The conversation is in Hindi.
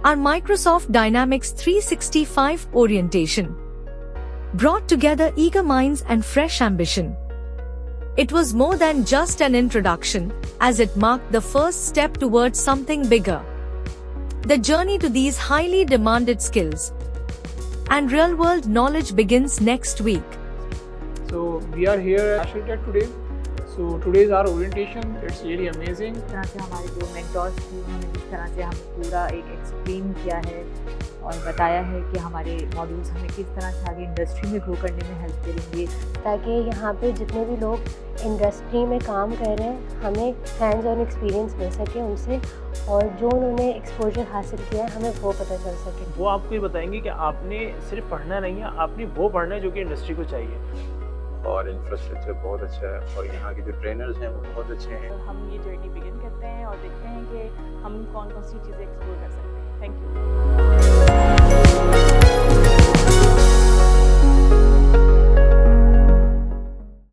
Our Microsoft Dynamics 365 orientation brought together eager minds and fresh ambition. It was more than just an introduction, as it marked the first step towards something bigger. The journey to these highly demanded skills and real-world knowledge begins next week. So we are here at AshreiTech today. So today is our orientation. It's really amazing. इस तरह से हमारे जो मेंटर्स थे उन्होंने जिस तरह से हमें पूरा एक एक्सप्लेन किया है और बताया है कि हमारे मॉड्यूल्स हमें किस तरह से आगे इंडस्ट्री में ग्रो करने में हेल्प करेंगे, ताकि यहाँ पे जितने भी लोग इंडस्ट्री में काम कर रहे हैं हमें हैंड्स ऑन एक्सपीरियंस मिल सके उनसे, और जो उन्होंने एक्सपोजर हासिल किया है हमें वो पता चल सके। वो आपको ये बताएंगे कि आपने सिर्फ पढ़ना नहीं है, आपने वो पढ़ना है जो कि इंडस्ट्री को चाहिए। और इंफ्रास्ट्रक्चर बहुत अच्छा है और यहाँ के जो ट्रेनर्स हैं वो बहुत अच्छे हैं। हम ये जर्नी बिगिन करते हैं और देखते हैं कि हम कौन कौन सी चीज़ें एक्सप्लोर कर सकते हैं।